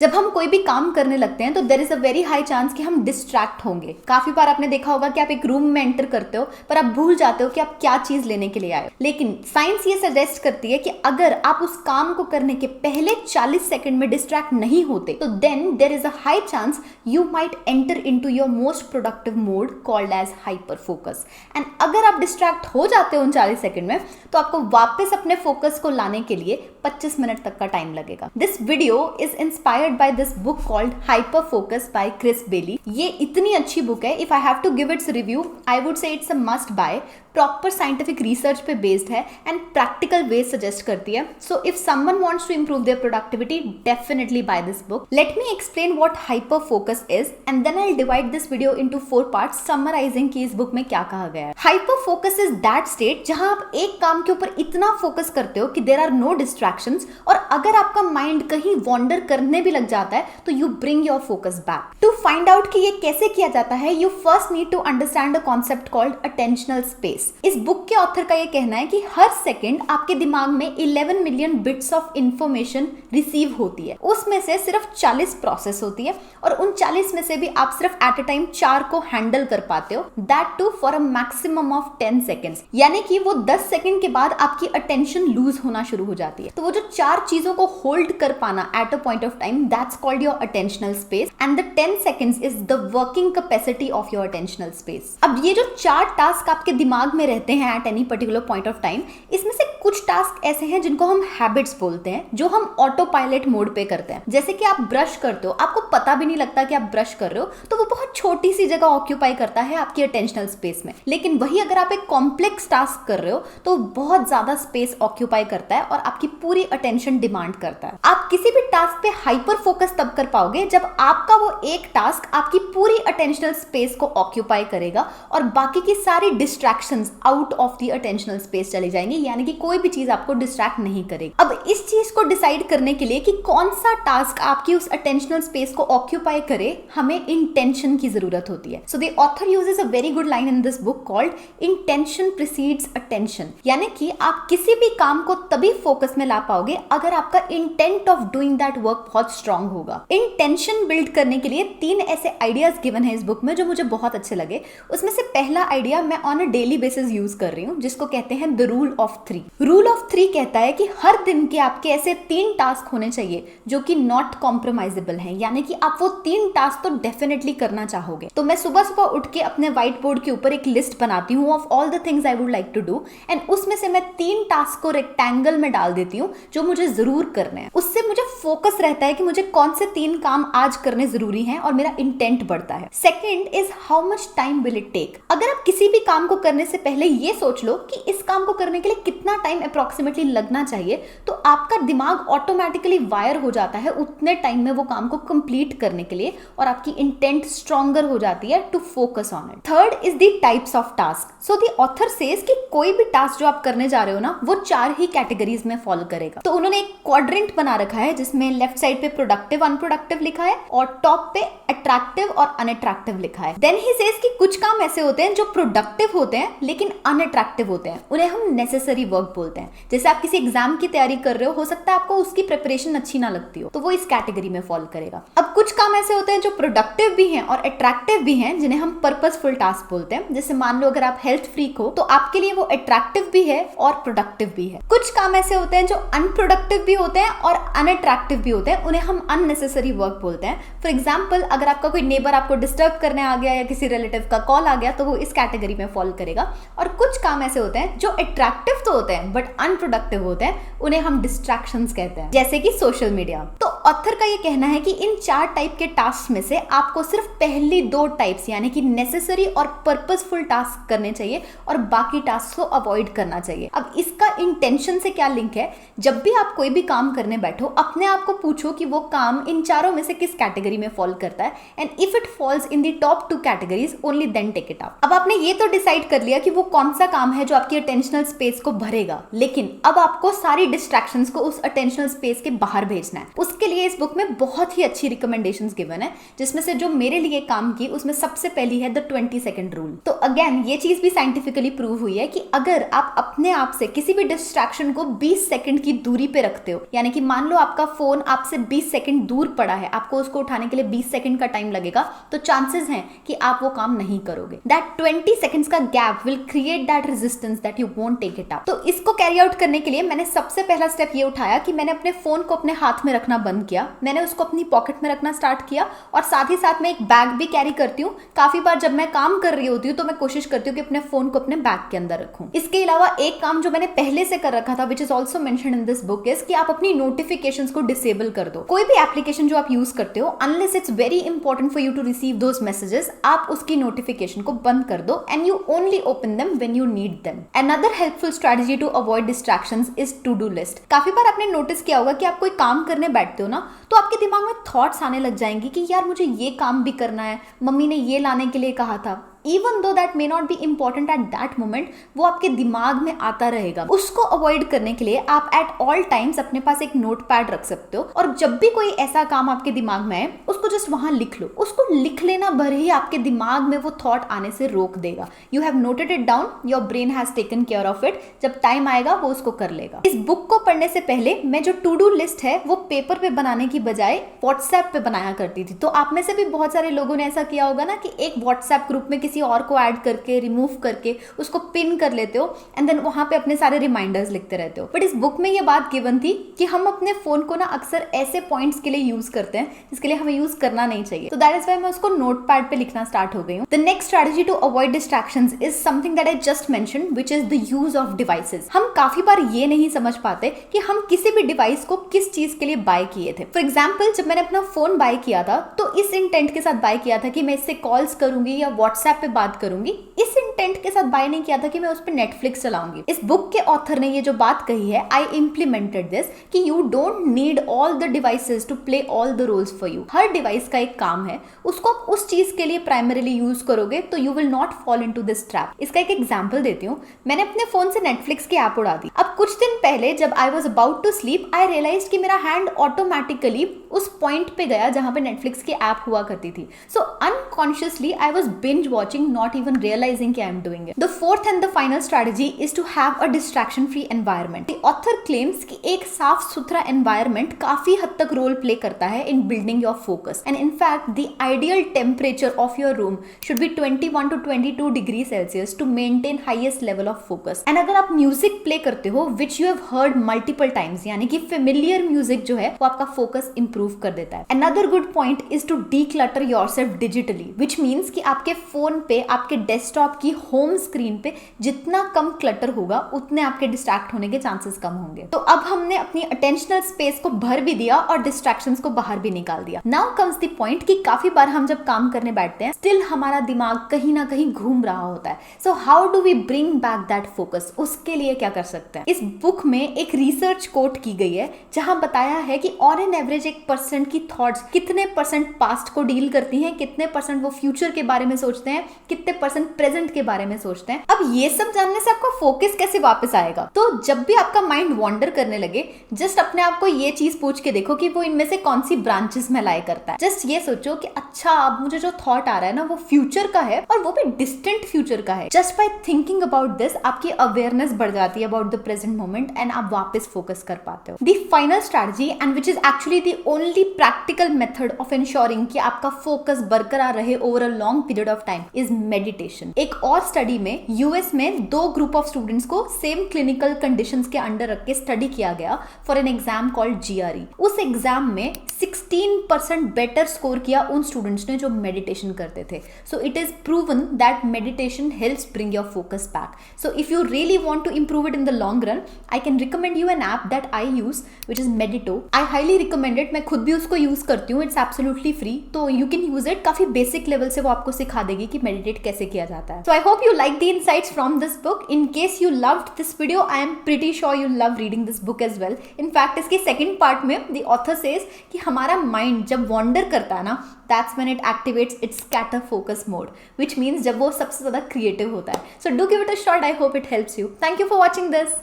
जब हम कोई भी काम करने लगते हैं तो there is a very high chance कि हम डिस्ट्रैक्ट होंगे। काफी बार आपने देखा होगा कि आप एक रूम में एंटर करते हो पर आप भूल जाते हो कि आप क्या चीज लेने के लिए आए हो। लेकिन साइंस ये सजेस्ट करती है कि अगर आप उस काम को करने के पहले 40 सेकंड में डिस्ट्रैक्ट नहीं होते तो then there is a high chance you might enter into your most productive mode called as hyper focus. And अगर आप डिस्ट्रैक्ट हो जाते हो उन 40 सेकंड में तो आपको वापस अपने फोकस को लाने के लिए 25 मिनट तक का टाइम लगेगा। This video is inspired by this book called Hyper Focus by Chris Bailey। ये इतनी अच्छी बुक है, if I have to give its review, I would say it's a must buy। Proper scientific research पे based है and practical way suggest करती है। So if someone wants to improve their productivity, definitely buy this book. Let me explain what hyper focus is and then I will divide this video into 4 parts summarising कि इस book में क्या कहा गया है। Hyper focus is that state जहां आप एक काम के ऊपर इतना फोकस करते हो कि देयर आर नो डिस्ट्रैक्शंस, और अगर आपका माइंड कहीं वॉन्डर करने भी लग जाता है तो you bring your focus back. To find out कि ये कैसे किया जाता है, you first need to understand a concept called attentional space. इस बुक के ऑथर का ये कहना है कि हर सेकंड आपके दिमाग में 11 million bits of information receive होती है। उसमें से सिर्फ 40 प्रोसेस होती है और उन 40 में से भी आप सिर्फ एट अ टाइम 4 को हैंडल कर पाते हो, that too for a maximum of 10 seconds. यानी कि वो 10 सेकेंड के बाद आपकी अटेंशन लूज होना शुरू हो जाती है। तो वो जो 4 चीजों को होल्ड कर पाना at a point of time, that's called your attentional space and the 10 seconds is the working capacity of your attentional space. अब ये जो 4 टास्क आपके दिमाग में रहते हैं at any particular point of time, इसमें से कुछ टास्क ऐसे हैं जिनको हम हैबिट्स बोलते हैं, जो हम ऑटो पायलट मोड पे करते हैं। जैसे कि आप ब्रश करते हो, आपको पता भी नहीं लगता कि आप ब्रश कर रहे हो, तो वो बहुत छोटी सी जगह ऑक्यूपाई करता है आपकी अटेंशनल स्पेस में। लेकिन वही अगर आप एक कॉम्प्लेक्स टास्क कर रहे हो तो बहुत ज्यादा स्पेस ऑक्यूपाई करता है और आपकी पूरी अटेंशन डिमांड करता है। आप किसी भी टास्क पे हाइपर फोकस तब कर पाओगे जब आपका वो एक टास्क आपकी पूरी अटेंशनल स्पेस को ऑक्यूपाई करेगा और बाकी की सारी distractions out of the attentional space चली जाएंगी, यानी कि कोई भी चीज आपको डिस्ट्रैक्ट नहीं करेगी। अब इस चीज को डिसाइड करने के लिए कि कौन सा टास्क आपकी उस अटेंशनल स्पेस को ऑक्यूपाई करे, हमें इंटेंशन की जरूरत होती है। सो the author uses a very good line in this book called intention precedes attention. यानी कि आप किसी भी काम को तभी फोकस में ला पाओगे अगर आपका intent of doing that work बहुत स्ट्रांग होगा। इंटेंशन बिल्ड करने के लिए 3 ऐसे आइडियाज गिवन है इस बुक में जो मुझे बहुत अच्छे लगे। उसमें से पहला आइडिया मैं on a daily basis use कर रही हूँ, जिसको कहते हैं the rule of 3। Rule of 3 कहता है कि हर दिन के आपके ऐसे 3 टास्क होने चाहिए जो कि नॉट कॉम्प्रोमाइजेबल हैं, यानी कि आप वो 3 टास्क तो डेफिनेटली करना चाहोगे। तो मैं सुबह सुबह उठ के अपने व्हाइट बोर्ड के ऊपर एक लिस्ट बनाती हूँ of all the things I would like to do, and उसमें से मैं 3 टास्क को रेक्टेंगल में डाल देती हूँ जो मुझे जरूर करने हैं। उससे मुझे फोकस रहता है कि मुझे कौन से 3 काम आज करने जरूरी हैं और मेरा इंटेंट बढ़ता है। Second is how much time will it take. अगर आप किसी भी काम को करने से पहले ये सोच लो कि इस काम को करने के लिए कितना टाइम अप्रोक्सीमेटली लगना चाहिए, तो आपका दिमाग ऑटोमेटिकली वायर हो जाता है उतने टाइम में वो काम को कंप्लीट करने के लिए और आपकी इंटेंट स्ट्रॉन्गर हो जाती है to focus on it. Third is the types of task. So the author says कि कोई भी टास्क जो आप करने जा रहे हो ना, वो 4 ही कैटेगरीज में फॉलो करेगा। तो उन्होंने एक क्वाड्रेंट बना रखा है जिसमें लेफ्ट साइड पे प्रोडक्टिव अनप्रोडक्टिव लिखा है और टॉप पे अट्रैक्टिव और अनअट्रैक्टिव लिखा है। देन ही सेज कि कुछ काम ऐसे होते हैं जो प्रोडक्टिव होते हैं लेकिन अनअट्रैक्टिव होते हैं, उन्हें हम नेसेसरी वर्क बोलते हैं। जैसे आप किसी एग्जाम की तैयारी कर रहे हो सकता है आपको उसकी प्रिपरेशन अच्छी ना लगती हो, तो वो इस कैटेगरी में फॉलो करेगा। अब कुछ काम ऐसे होते हैं जो प्रोडक्टिव भी हैं और अट्रैक्टिव भी हैं, जिन्हें हम पर्पसफुल टास्क बोलते हैं। जैसे मान लो अगर आप हेल्थ फ्रीक हो तो आपके लिए वो अट्रैक्टिव भी है और प्रोडक्टिव भी है। कुछ काम ऐसे होते हैं जो अनप्रोडक्टिव भी होते हैं और अनअट्रैक्टिव भी होते हैं, उन्हें हम अननेसेसरी वर्क बोलते हैं। फॉर एग्जाम्पल, अगर आपका कोई नेबर आपको डिस्टर्ब करने आ गया या किसी रिलेटिव का कॉल आ गया तो वो इस कैटेगरी में फॉलो करेगा। और कुछ काम ऐसे होते हैं जो अट्रैक्टिव तो होते हैं बट अनप्रोडक्टिव होते हैं, उन्हें हम डिस्ट्रैक्शंस कहते हैं, जैसे कि सोशल मीडिया। तो ऑथर का ये कहना है कि इन 4 टाइप के टास्क में से आपको सिर्फ पहली 2 टाइप्स यानी कि नेसेसरी और पर्पसफुल टास्क करने चाहिए और बाकी टास्क को अवॉइड करना चाहिए। अब इसका इंटेंशन से क्या लिंक है? जब भी आप कोई भी काम करने बैठो, अपने आप को पूछो कि वो काम इन 4 में से किस कैटेगरी में फॉल करता है, and if it falls in the top 2 categories only then take it up. अब आपने ये तो डिसाइड कर लिया कि वो कौन सा काम है जो आपकी अटेंशनल स्पेस को भरेगा, देगा, लेकिन अब आपको सारी डिस्ट्रैक्शंस को उस अटेंशनल स्पेस के बाहर भेजना है। उसके लिए इस बुक में बहुत ही अच्छी रिकमेंडेशंस गिवन है, जिसमें से जो मेरे लिए काम की उसमें सबसे पहली है द 20 सेकंड रूल। तो अगेन ये चीज भी साइंटिफिकली प्रूव हुई है कि अगर आप अपने आप से किसी भी डिस्ट्रैक्शन को 20 सेकंड की दूरी पे रखते हो, यानी कि मान लो आपका फोन आपसे 20 सेकंड दूर पड़ा है, आपको उसको उठाने के लिए 20 सेकंड का टाइम लगेगा, तो चांसेस हैं कि आप वो काम नहीं करोगे। दैट 20 सेकंड्स का gap will create that resistance that you won't take it up. तो इसको कैरी आउट करने के लिए मैंने सबसे पहला स्टेप ये उठाया कि मैंने अपने फोन को अपने हाथ में रखना बंद किया, मैंने उसको अपनी पॉकेट में रखना स्टार्ट किया, और साथ ही साथ मैं एक बैग भी कैरी करती हूँ। काफी बार जब मैं काम कर रही होती हूँ तो मैं कोशिश करती हूँ कि अपने फोन को अपने बैग के अंदर रखूं। इसके अलावा एक काम जो मैंने पहले से कर रखा था, which is also mentioned in this book, is कि आप अपनी नोटिफिकेशंस को डिसेबल कर दो। कोई भी एप्लीकेशन जो आप यूज करते हो, unless it's very important for you to receive those messages, आप उसकी नोटिफिकेशन को बंद कर दो and you only open them when you need them. Another helpful strategy to avoid distractions is to do list. काफी बार आपने नोटिस किया होगा कि आप कोई काम करने बैठते हो ना, तो आपके दिमाग में थॉट्स आने लग जाएंगे कि यार मुझे ये काम भी करना है, मम्मी ने ये लाने के लिए कहा था। Even though that may not be important at that moment, वो आपके दिमाग में आता रहेगा। उसको अवॉइड करने के लिए आप एट ऑल टाइम्स अपने पास एक नोट पैड रख सकते हो, और जब भी कोई ऐसा काम आपके दिमाग में आए उसको जस्ट वहां लिख लो। उसको लिख लेना भर ही आपके दिमाग में वो थॉट आने से रोक देगा। You have noted it down, your brain has taken care of it. जब टाइम आएगा वो उसको कर लेगा। इस बुक को पढ़ने से पहले मैं जो टू डू लिस्ट है वो पेपर पे बनाने की बजाय व्हाट्सएप पे बनाया करती थी। तो आप में से भी बहुत सारे लोगों ने ऐसा किया होगा ना कि एक व्हाट्सएप ग्रुप में किसी और को ऐड करके, रिमूव करके उसको पिन कर लेते हो एंड देन वहां पे अपने सारे रिमाइंडर्स लिखते रहते हो। बट इस बुक में ये बात गिवन थी कि हम अपने फोन को ना अक्सर ऐसे पॉइंट्स के लिए यूज करते हैं जिसके लिए हमें यूज करना नहीं चाहिए। तो दैट इज व्हाई मैं उसको नोटपैड पे लिखना स्टार्ट हो गई हूँ। The next strategy to avoid distractions is something that I just mentioned, which is the use of devices. हम काफी बार ये नहीं समझ पाते कि हम किसी भी डिवाइस को किस चीज के लिए बाय किए थे। फॉर एग्जाम्पल, जब मैंने अपना फोन बाय किया था तो इस इंटेंट के साथ बाय किया था कि मैं इससे कॉल्स करूंगी या व्हाट्सएप पे बात करूंगी। इस इंटेंट के साथ बाय नहीं किया था कि मैं उस पर नेटफ्लिक्स चलाऊंगी। इस बुक के ऑथर ने ये जो बात कही है, आई इंप्लीमेंटेड दिस, कि you don't need all the devices to play all the roles for you. हर डिवाइस का एक काम है, उसको आप उस चीज के लिए प्राइमरीली यूज करोगे तो you will not fall into this trap. इसका एक एग्जांपल देती हूँ। मैंने अपने फोन से नेटफ्लिक्स की ऐप उड़ा दी। अब कुछ दिन पहले जब I was about to sleep, I realised कि मेरा हैंड ऑटोमेटिकली उस पॉइंट पे गया जहां पे नेटफ्लिक्स की ऐप हुआ करती थी। So unconsciously I was binge watching, not even realizing कि I am doing it. The fourth and the final strategy is to have a distraction-free environment. The author claims कि एक साफ सुथरा environment काफी हद तक रोल प्ले करता है in building your focus. And in fact, the ideal temperature of your room should be 21 to 22 degrees Celsius to maintain highest level of focus. And अगर आप म्यूजिक प्ले करते हो which you have heard multiple times, यानी कि familiar music जो है वो आपका फोकस इंप्रूव कर देता है. Another good point is to declutter yourself digitally, which means कि आपके फोन पे, आपके डेस्कटॉप की होम स्क्रीन पे जितना कम क्लटर होगा उतने आपके डिस्ट्रैक्ट होने के चांसेस कम होंगे। तो अब हमने अपनी अटेंशनल स्पेस को भर भी दिया और डिस्ट्रैक्शंस को बाहर भी निकाल दिया। नाउ कम्स द पॉइंट कि काफी बार हम जब काम करने बैठते हैं स्टिल हमारा दिमाग कहीं ना कहीं घूम रहा होता है। So how do we bring back that focus? उसके लिए क्या कर सकते हैं? इस बुक में एक रिसर्च कोट की गई है जहां बताया है कि ऑन एन एवरेज एक पर्सन की थॉट्स कितने परसेंट पास्ट को डील करती हैं, कितने परसेंट वो फ्यूचर के बारे में सोचते हैं, कितने परसेंट प्रेजेंट के बारे में सोचते हैं। अब ये सब जानने से आपका फोकस कैसे वापस आएगा? तो जब भी आपका माइंड वॉन्डर करने लगे, जस्ट अपने आप को ये चीज पूछ के देखो कि वो इनमें से कौन सी ब्रांचेस में लाई करता है। जस्ट ये सोचो कि अच्छा, अब मुझे जो थॉट आ रहा है ना वो फ्यूचर का है और वो भी डिस्टेंट फ्यूचर का है। Just by thinking about this आपकी अवेयरनेस बढ़ जाती है about the present moment and आप वापस फोकस कर पाते हो। The final strategy and which is actually the only practical method of ensuring कि आपका फोकस बरकरार रहे over a long period of time is meditation. एक और स्टडी में यूएस में 2 ग्रुप ऑफ स्टूडेंट्स को सेम क्लिनिकल कंडीशंस के अंडर रख के स्टडी किया गया for an exam called GRE. उस एग्जाम में 16% बेटर स्कोर किया उन स्टूडेंट्स ने जो मेडिटेशन करते थे। So it is proven that meditation helps bring your focus back. So if you really want to improve it in the long run, I can recommend you an app that I use which is Medito. I highly recommend it. मैं खुद भी उसको use करती हूँ। It's absolutely free, तो you can use it. काफी basic level से वो आपको सिखा देगी कि मेडिटेट कैसे किया जाता है। So I hope you like the insights from this book. In case you loved this video, I am pretty sure you love reading this book as well. In fact, इसके second part में the author says कि हमारा mind जब wander करता है ना, that's when it activates its scatter focus mode, which means जब वो सबसे ज़्यादा creative होता है. So do give it a shot. I hope it helps you. Thank you for watching this.